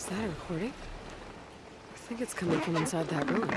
Is that a recording? I think it's coming from inside that room.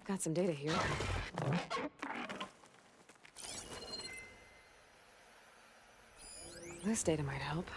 Got some data here. This data might help.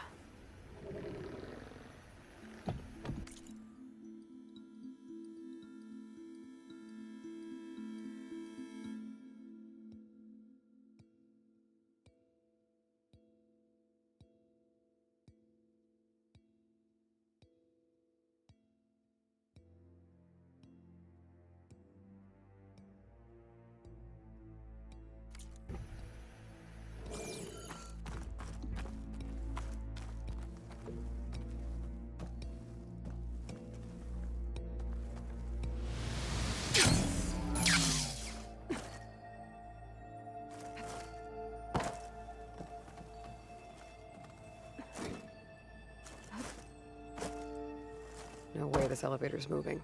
No way this elevator's moving.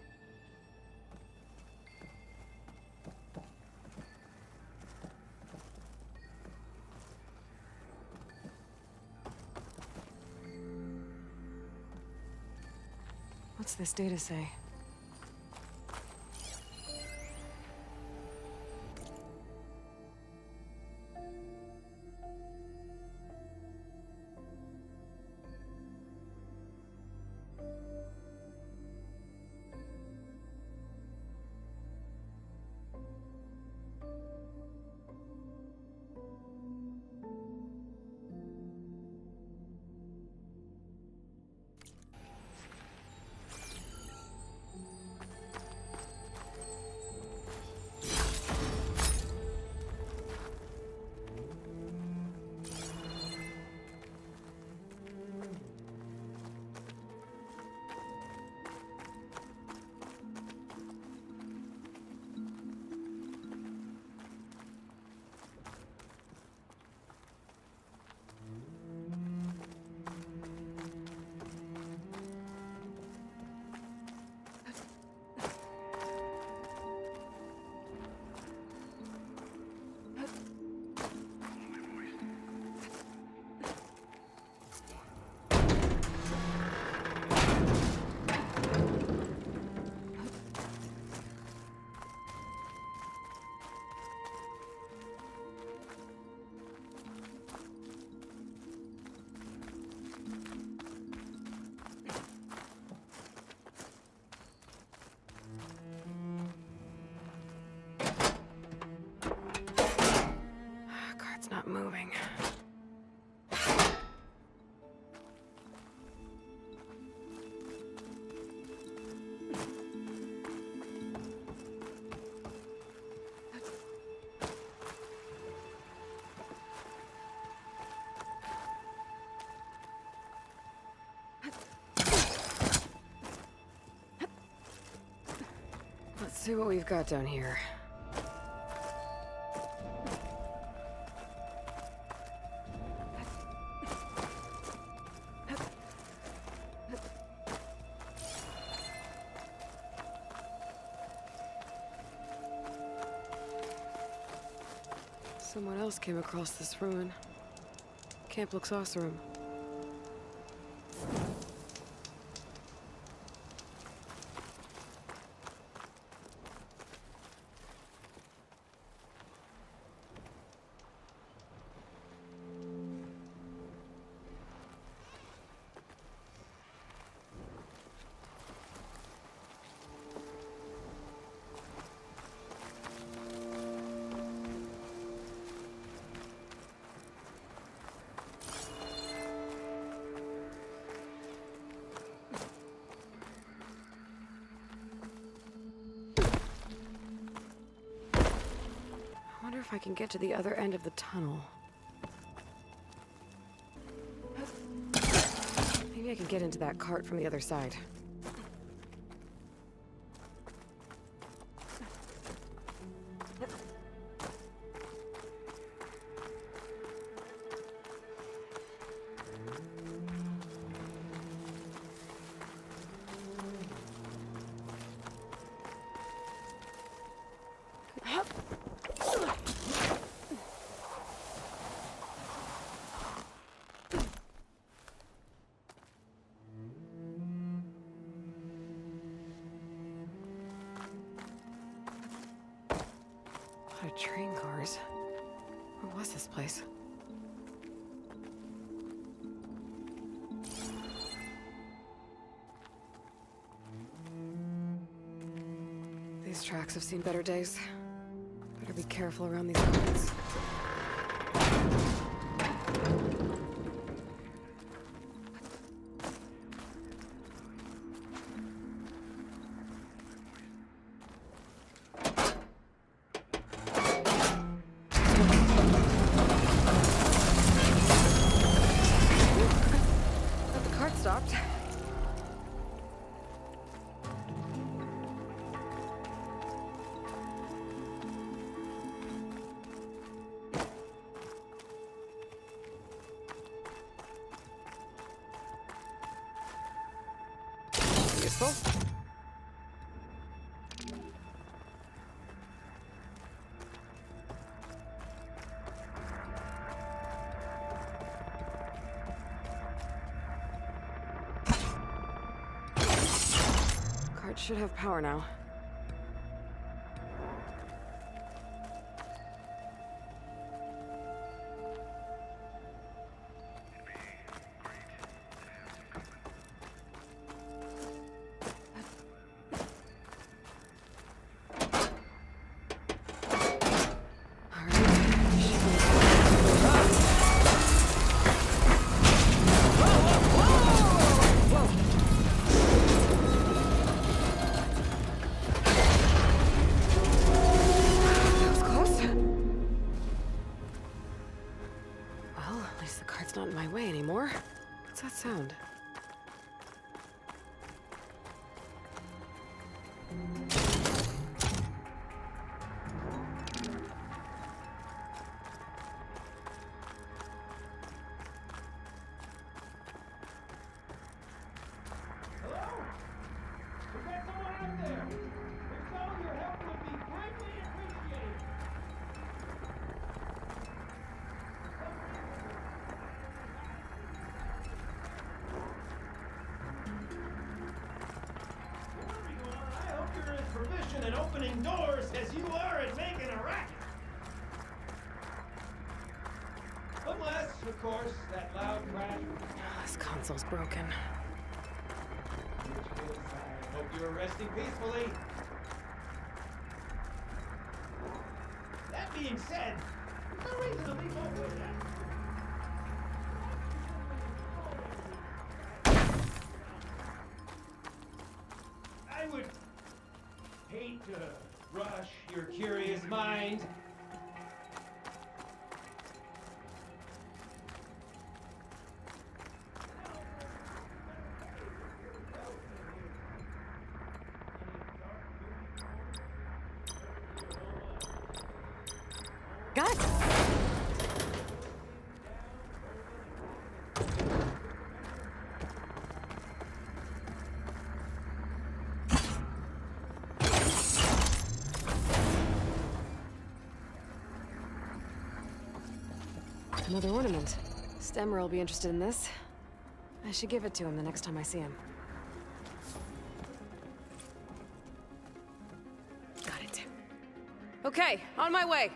What's this data say? Card's not moving. Let's see what we've got down here. Someone else came across this ruin. Camp looks awesome. wonder if I can get to the other end of the tunnel. Maybe I can get into that cart from the other side. A lot of train cars. Where was this place? These tracks have seen better days. Better be careful around these roads. Stopped. Useful. Should have power now. Not in my way anymore. What's that sound? Hello? Is there someone out there? If so, your help would be greatly appreciated. Proficient at opening doors as you are at making a racket. Unless, of course, that loud crash. This console's broken. In which case, I hope you are resting peacefully. That being said, there's no reason to leave off with that. I would hate to rush your curious mind. Got it. Another ornament. Stemmer will be interested in this. I should give it to him the next time I see him. Got it. Okay, on my way.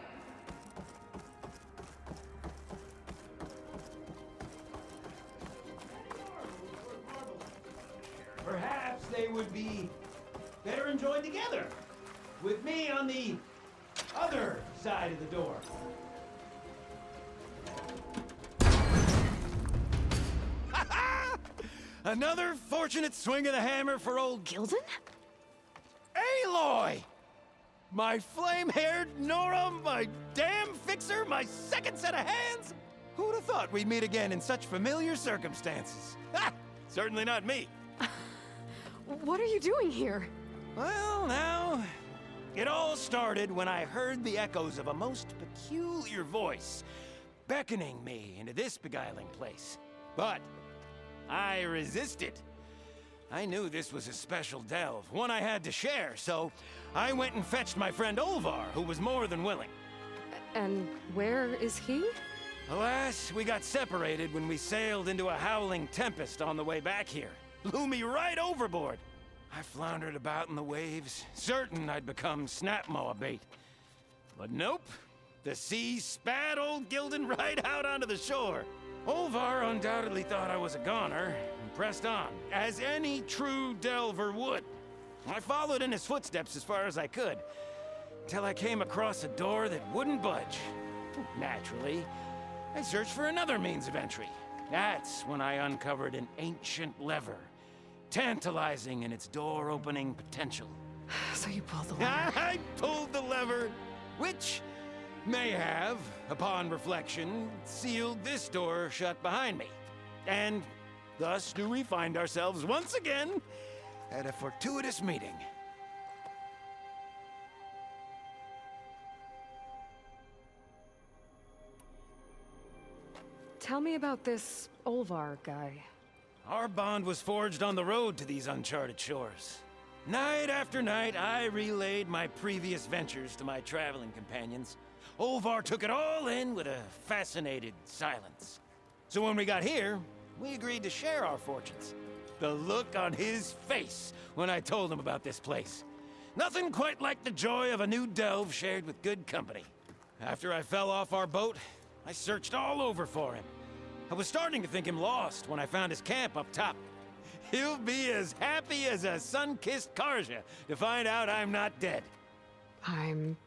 Perhaps they would be better enjoyed together, with me on the other side of the door. Another fortunate swing of the hammer for old Gildeon? Aloy! My flame-haired Nora, my damn fixer, my second set of hands? Who'd have thought we'd meet again in such familiar circumstances? Ha! Certainly not me. What are you doing here? Well, now, it all started when I heard the echoes of a most peculiar voice beckoning me into this beguiling place. But I resisted. I knew this was a special delve, one I had to share, so I went and fetched my friend Olvar, who was more than willing. And where is he? Alas, we got separated when we sailed into a howling tempest on the way back here. Blew me right overboard. I floundered about in the waves, certain I'd become snapmaw bait. But nope, the sea spat old Gildeon right out onto the shore. Olvar undoubtedly thought I was a goner, and pressed on, as any true delver would. I followed in his footsteps as far as I could, till I came across a door that wouldn't budge. Naturally, I searched for another means of entry. That's when I uncovered an ancient lever, tantalizing in its door-opening potential. So you pulled the lever. I pulled the lever, which may have, upon reflection, sealed this door shut behind me. And thus do we find ourselves once again at a fortuitous meeting. Tell me about this Olvar guy. Our bond was forged on the road to these uncharted shores. Night after night, I relayed my previous ventures to my traveling companions. Olvar took it all in with a fascinated silence. So when we got here, we agreed to share our fortunes. The look on his face when I told him about this place. Nothing quite like the joy of a new delve shared with good company. After I fell off our boat, I searched all over for him. I was starting to think him lost when I found his camp up top. He'll be as happy as a sun-kissed Karja to find out I'm not dead. I'm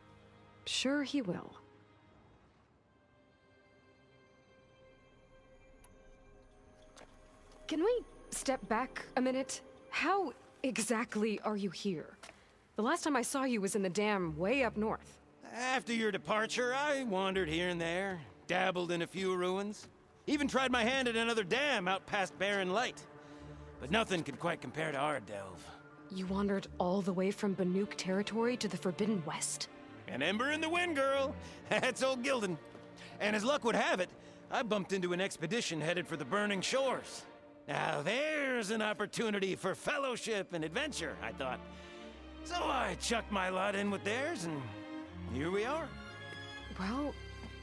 sure he will. Can we step back a minute? How exactly are you here? The last time I saw you was in the dam way up north. After your departure, I wandered here and there, dabbled in a few ruins, even tried my hand at another dam out past Barren Light. But nothing could quite compare to our delve. You wandered all the way from Banuk territory to the Forbidden West? An ember in the wind, girl. That's old Gildeon. And as luck would have it, I bumped into an expedition headed for the Burning Shores. Now there's an opportunity for fellowship and adventure, I thought. So I chucked my lot in with theirs, and here we are. Well,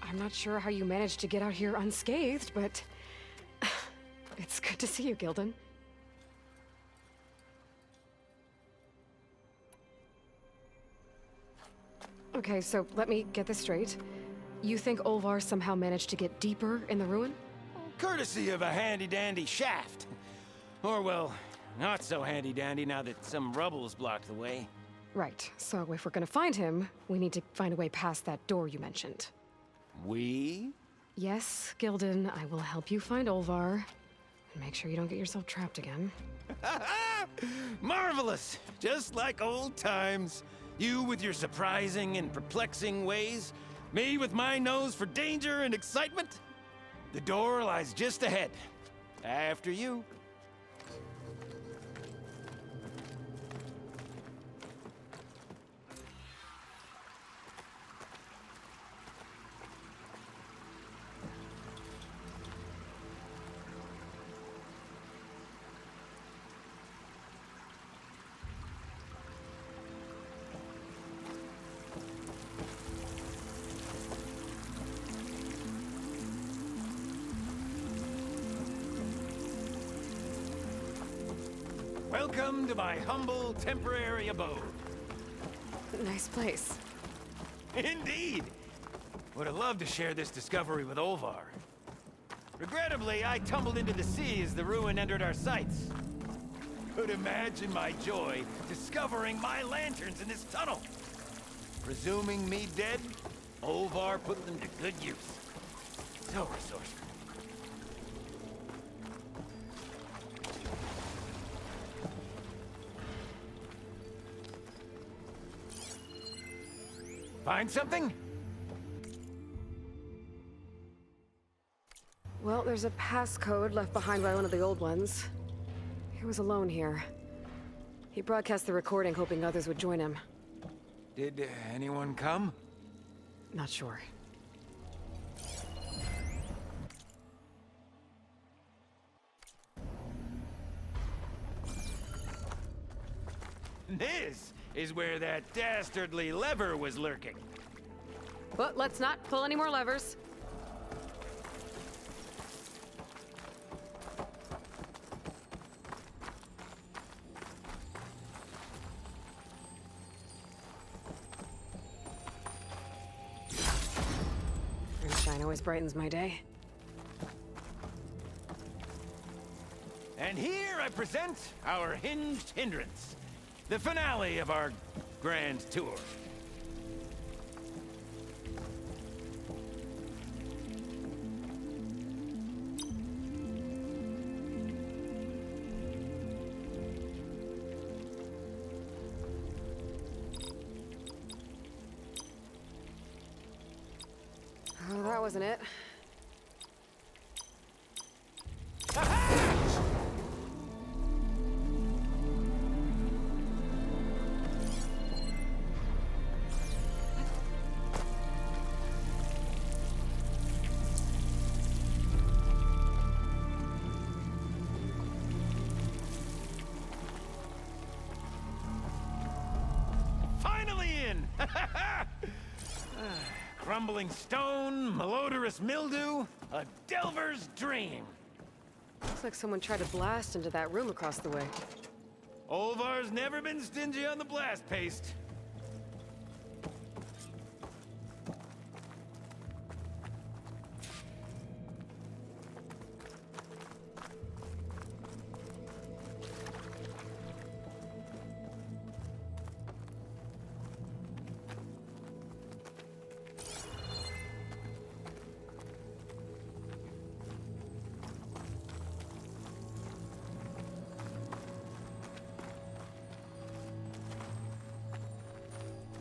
I'm not sure how you managed to get out here unscathed, but it's good to see you, Gildeon. Okay, so let me get this straight. You think Olvar somehow managed to get deeper in the ruin? Courtesy of a handy-dandy shaft. Or, well, not so handy-dandy now that some rubble's blocked the way. Right, so if we're gonna find him, we need to find a way past that door you mentioned. We? Yes, Gildeon, I will help you find Olvar. And make sure you don't get yourself trapped again. Marvelous! Just like old times. You with your surprising and perplexing ways. Me with my nose for danger and excitement. The door lies just ahead. After you. Welcome to my humble, temporary abode. Nice place. Indeed! Would have loved to share this discovery with Olvar. Regrettably, I tumbled into the sea as the ruin entered our sights. Could imagine my joy discovering my lanterns in this tunnel. Presuming me dead, Olvar put them to good use. So resourceful. Find something? Well, there's a passcode left behind by one of the old ones. He was alone here. He broadcast the recording, hoping others would join him. Did anyone come? Not sure. This is where that dastardly lever was lurking. But let's not pull any more levers. Sunshine always brightens my day. And here I present our hinged hindrance, the finale of our grand tour. Oh, that wasn't it. Finally in! Crumbling stone, malodorous mildew, a delver's dream. Looks like someone tried to blast into that room across the way. Olvar's never been stingy on the blast paste.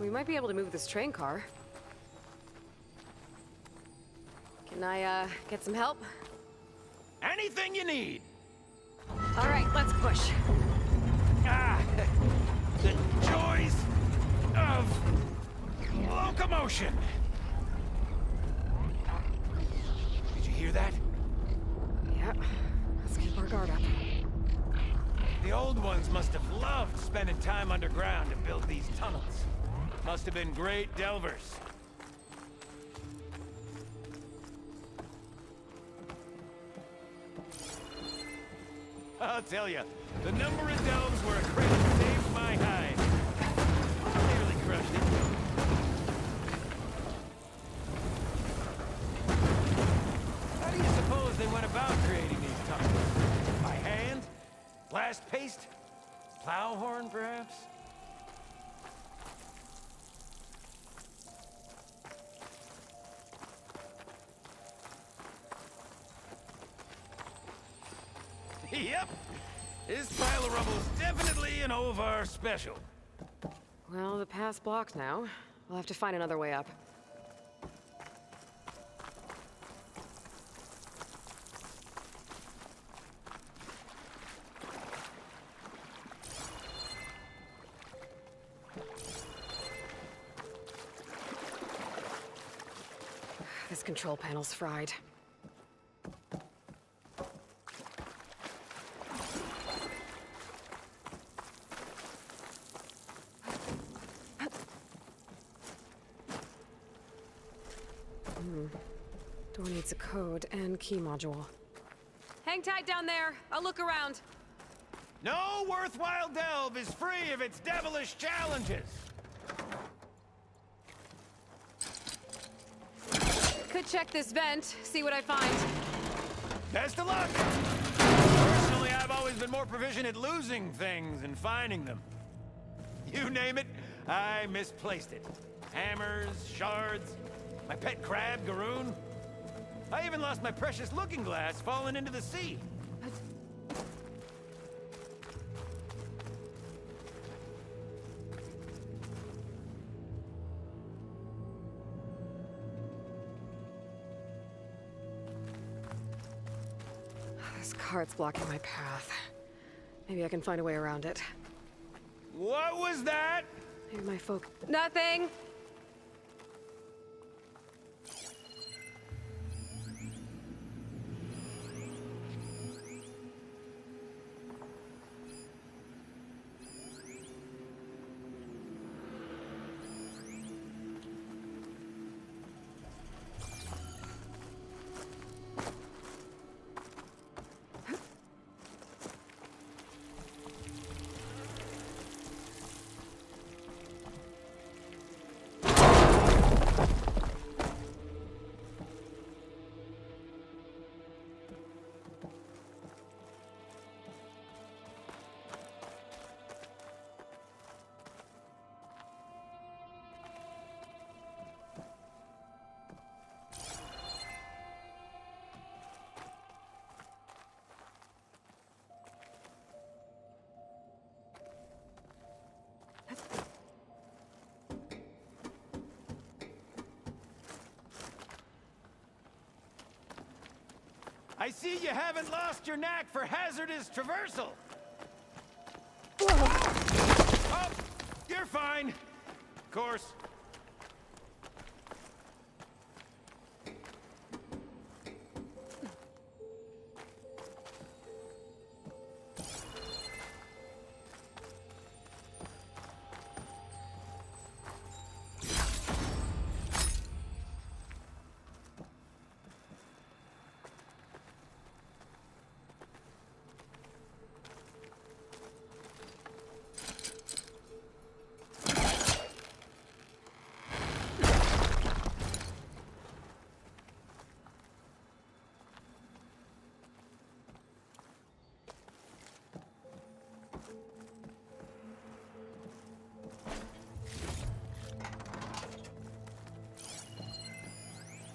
We might be able to move this train car. Can I, get some help? Anything you need. All right, let's push. Ah, the joys of locomotion. Did you hear that? Yep. Let's keep our guard up. The old ones must have loved spending time underground to build these tunnels. Must have been great delvers. I'll tell you, the number of delves where a crate saved my hide. Nearly crushed it. How do you suppose they went about creating these tunnels? By hand? Blast paste? Plow horn, perhaps? Yep. This pile of rubble's definitely an Olvar special. Well, the path's blocked now. We'll have to find another way up. This control panel's fried. Door needs a code and key module. Hang tight down there. I'll look around. No worthwhile delve is free of its devilish challenges. Could check this vent, see what I find. Best of luck! Personally, I've always been more proficient at losing things than finding them. You name it, I misplaced it. Hammers, shards, my pet crab, Garoon. I even lost my precious looking glass falling into the sea. This cart's blocking my path. Maybe I can find a way around it. What was that? Maybe my Nothing! I see you haven't lost your knack for hazardous traversal. Oh, you're fine. Of course.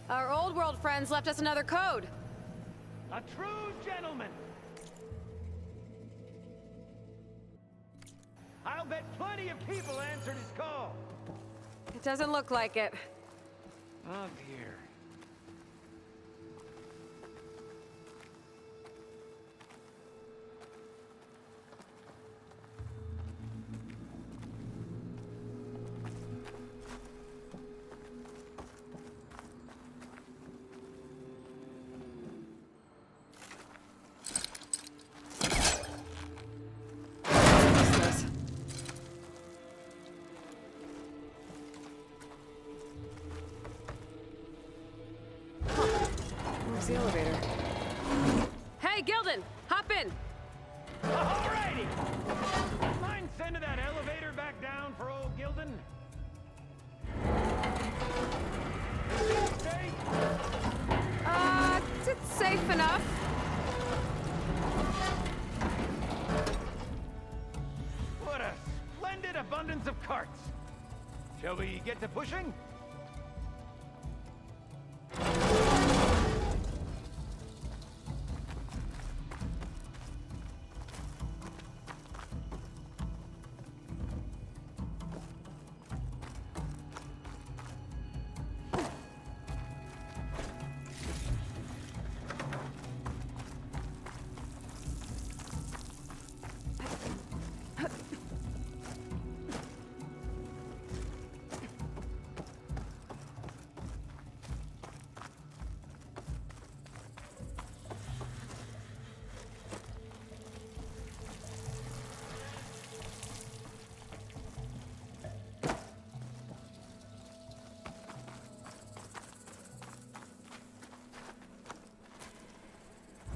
Our old world friends left us another code. A true gentleman. I'll bet plenty of people answered his call. It doesn't look like it. Oh dear. What's this? Where's the elevator? Hey, Gildeon! Hop in! Alrighty! Mind sending that elevator back down for old Gildeon? Stay. It's safe enough. What a splendid abundance of carts! Shall we get to pushing?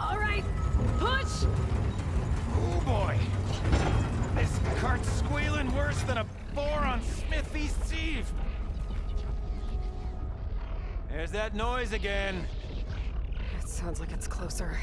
All right, push! Oh boy! This cart's squealing worse than a boar on Smith East Eve! There's that noise again. It sounds like it's closer.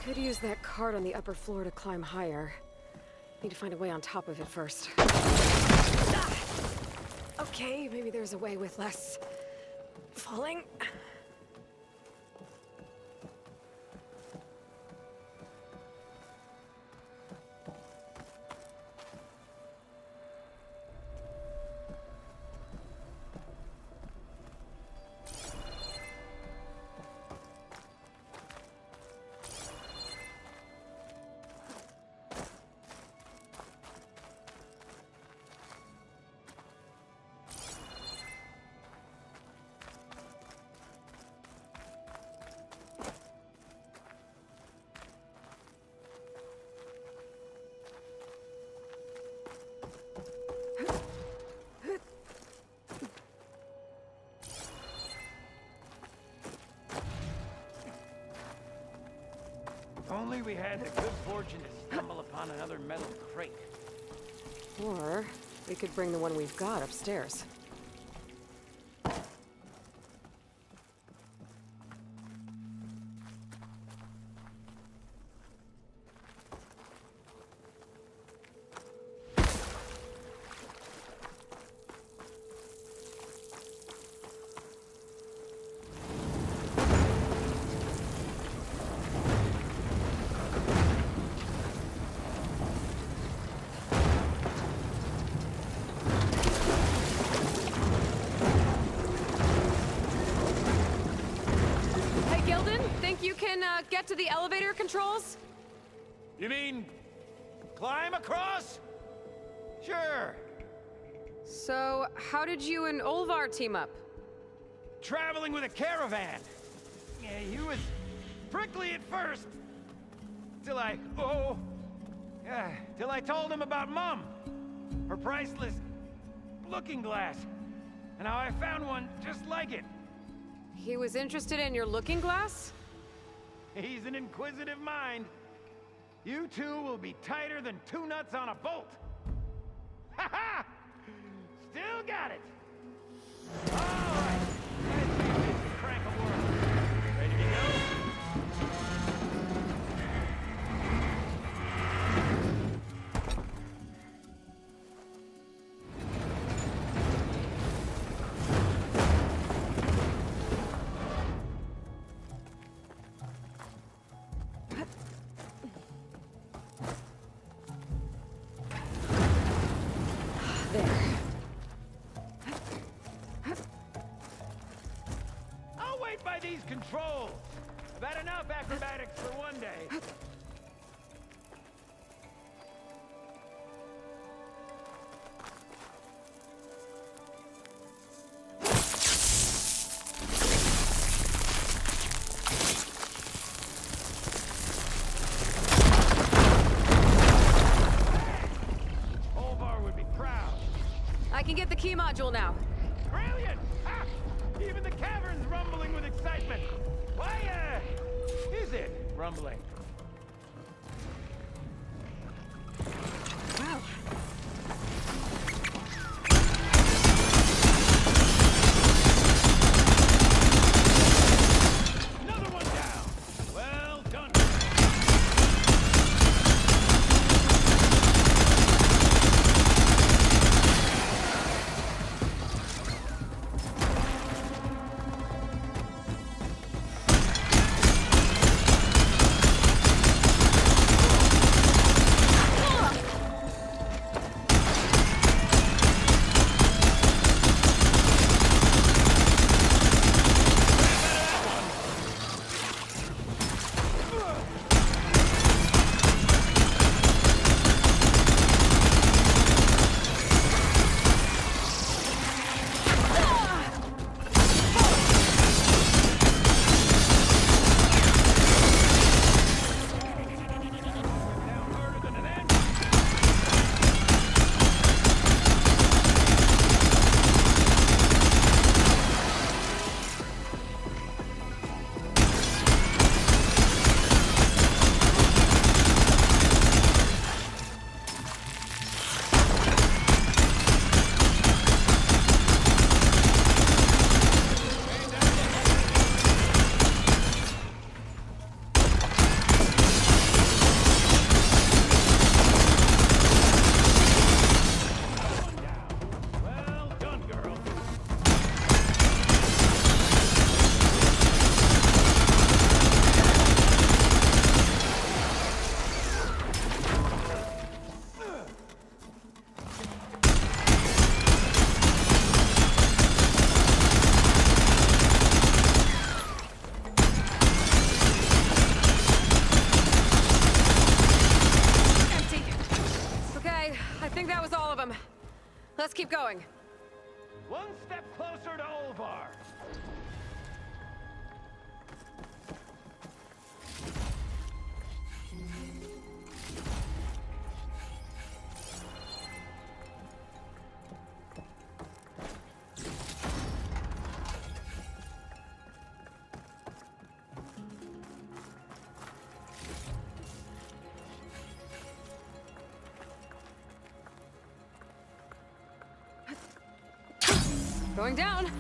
Could use that cart on the upper floor to climb higher. Need to find a way on top of it first. Ah! Okay, maybe there's a way with less falling. If only we had the good fortune to stumble upon another metal crate. Or we could bring the one we've got upstairs. Get to the elevator controls? You mean climb across? Sure. So, how did you and Olvar team up? Traveling with a caravan. Yeah, he was prickly at first. Till I told him about Mom. Her priceless looking glass. And how I found one just like it. He was interested in your looking glass? He's an inquisitive mind. You two will be tighter than two nuts on a bolt. Ha ha! Still got it. All right. Let's see if this can crank a world. Ready to go? By these controls. I've had enough acrobatics for one day. Olvar would be proud. I can get the key module now. Brilliant! Ha! Even the cavern's rumbling with excitement. Why, is it rumbling? Wow. Another one down. Well done. think that was all of them. Let's keep going. One step closer to Olvar. Going down.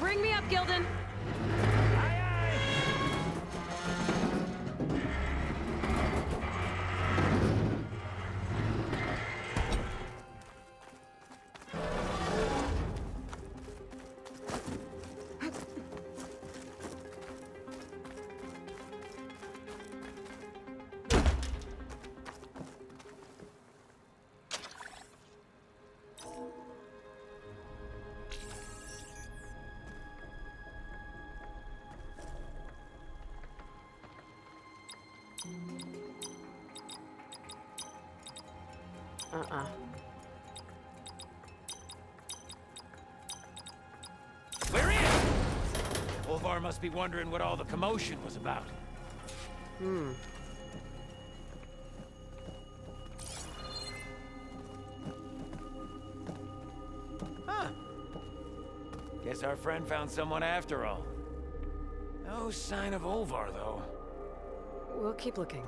Bring me up, Gildeon. We're in! Olvar must be wondering what all the commotion was about. Huh. Guess our friend found someone after all. No sign of Olvar, though. We'll keep looking.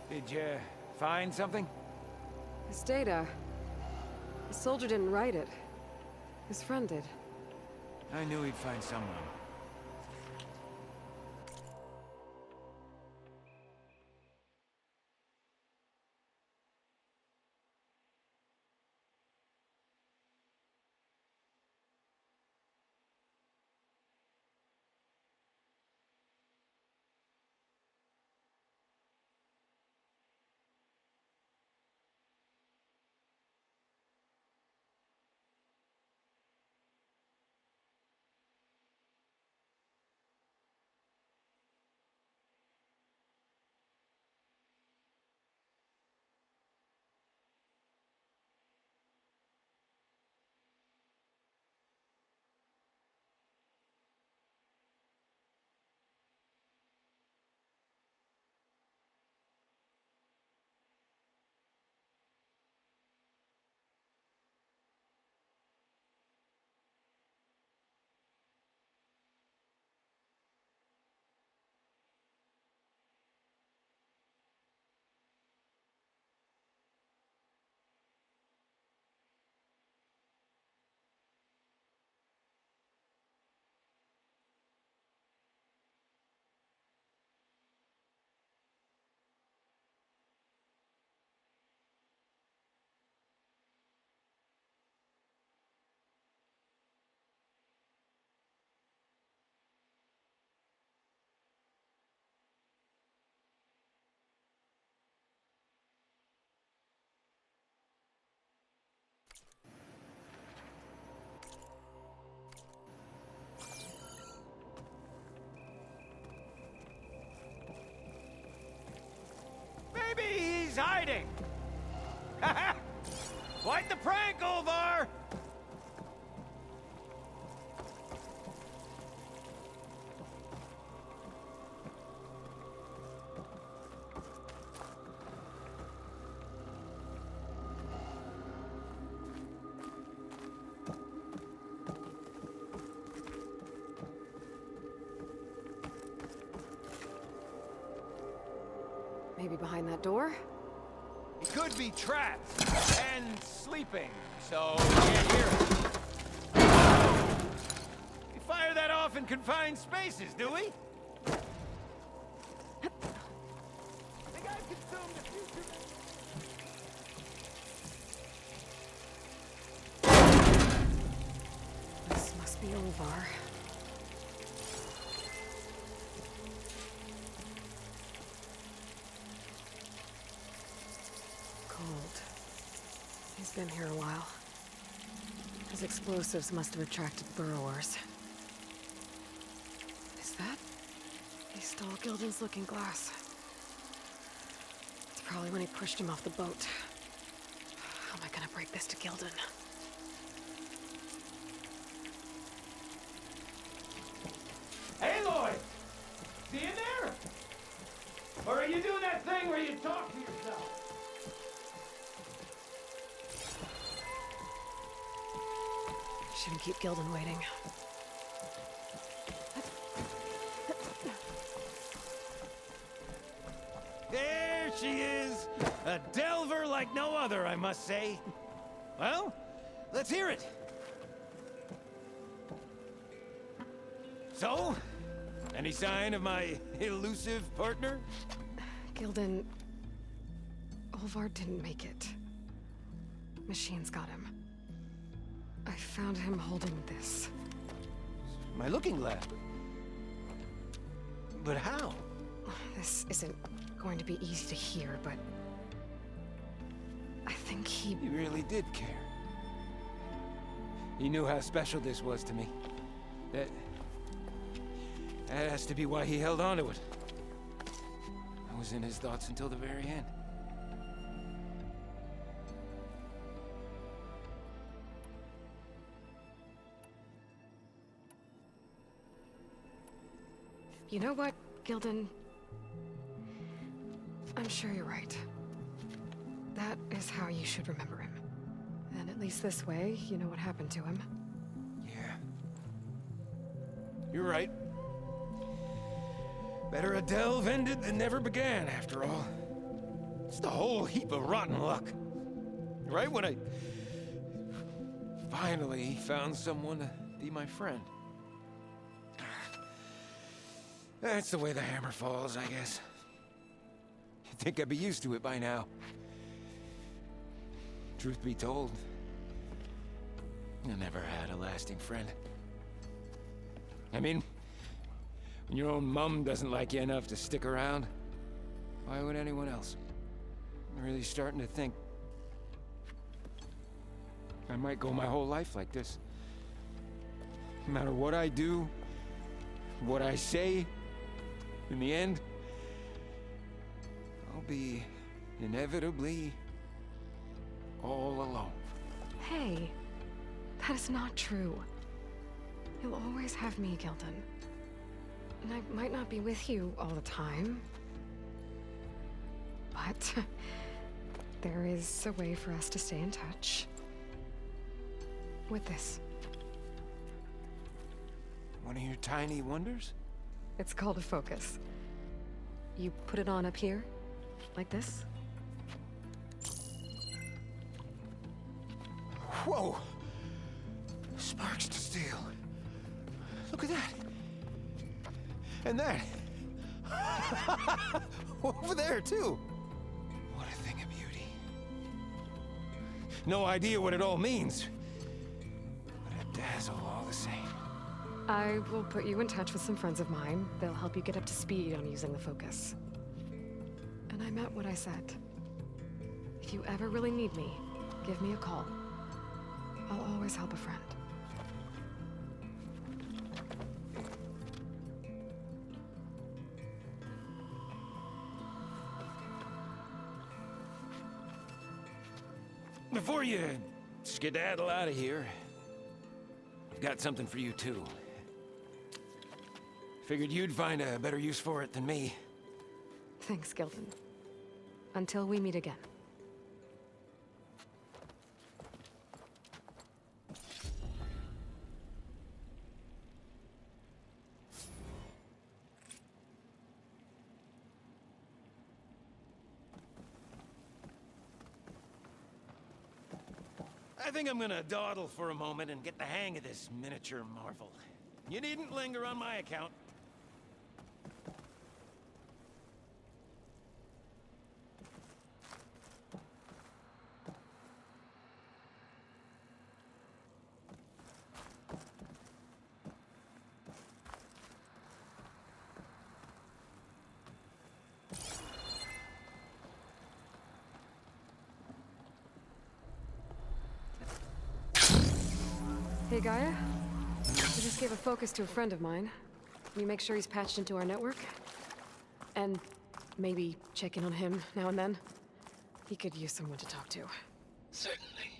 Did you find something? His data. The soldier didn't write it. His friend did. I knew he'd find someone. be behind that door. He could be trapped and sleeping, so we can't hear him. We fire that off in confined spaces, do we? Think I've consumed a few too many. This must be Olvar. Cold. He's been here a while. His explosives must have attracted burrowers. Is that? He stole Gildeon's looking glass. It's probably when he pushed him off the boat. How am I gonna break this to Gildeon? Hey, Lloyd! See you there? Or are you doing that thing where you talk to yourself? Shouldn't keep Gildeon waiting. There she is! A delver like no other, I must say. Well, let's hear it. So, any sign of my elusive partner? Gildeon... Olvar didn't make it. Machines got him. I found him holding this. My looking glass. But how? This isn't going to be easy to hear, but... I think he... He really did care. He knew how special this was to me. That has to be why he held on to it. I was in his thoughts until the very end. You know what, Gildeon? I'm sure you're right. That is how you should remember him. And at least this way, you know what happened to him. Yeah. You're right. Better a delve ended than never began, after all. Just a whole heap of rotten luck. Right when I finally found someone to be my friend. That's the way the hammer falls, I guess. You'd think I'd be used to it by now. Truth be told, I never had a lasting friend. I mean, when your own mum doesn't like you enough to stick around, why would anyone else? I'm really starting to think I might go my whole life like this. No matter what I do, what I say, in the end, I'll be inevitably all alone. Hey, that is not true. You'll always have me, Gildeon. And I might not be with you all the time. But there is a way for us to stay in touch. With this. One of your tiny wonders? It's called a focus. You put it on up here, like this. Whoa! Sparks to steel. Look at that. And that. Over there, too. What a thing of beauty. No idea what it all means. But a dazzle all the same. I will put you in touch with some friends of mine. They'll help you get up to speed on using the focus. And I meant what I said. If you ever really need me, give me a call. I'll always help a friend. Before you skedaddle out of here, I've got something for you, too. Figured you'd find a better use for it than me. Thanks, Gildeon. Until we meet again. I think I'm gonna dawdle for a moment and get the hang of this miniature marvel. You needn't linger on my account. Hey, Gaia. I just gave a focus to a friend of mine. Can you make sure he's patched into our network? And maybe check in on him now and then? He could use someone to talk to. Certainly.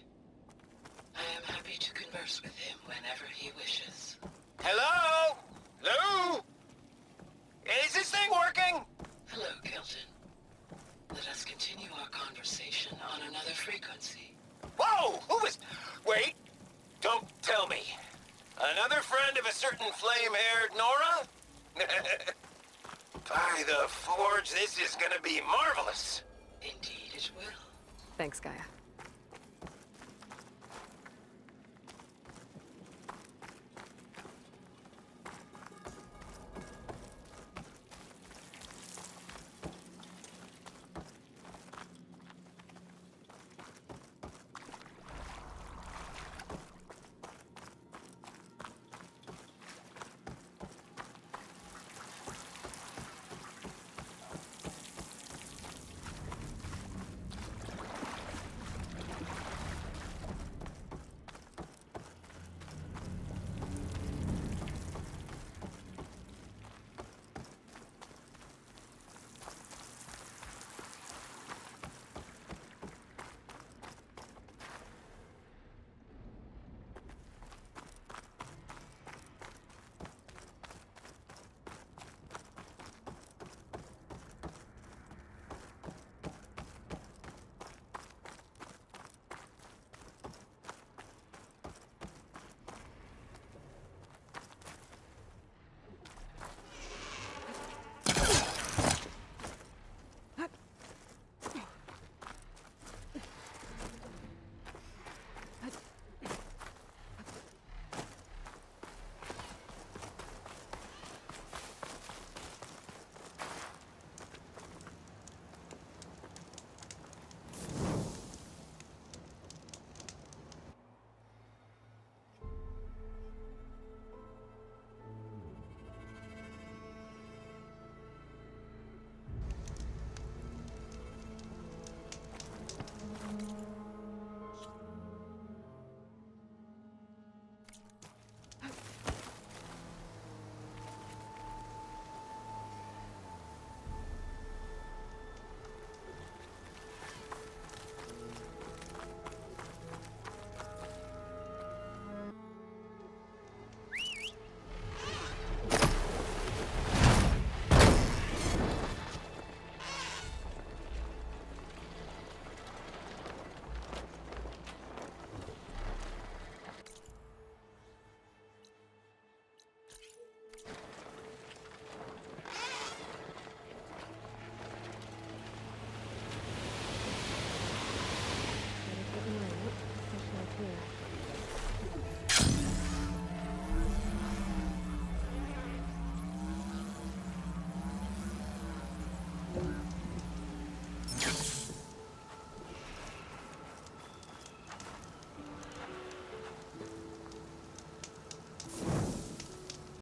I am happy to converse with him whenever he wishes. Hello? Lou? Is this thing working? Hello, Gildeon. Let us continue our conversation on another frequency. Whoa! Who was... Wait! Don't tell me. Another friend of a certain flame-haired Nora? By the forge, this is gonna be marvelous. Indeed it will. Thanks, Gaia.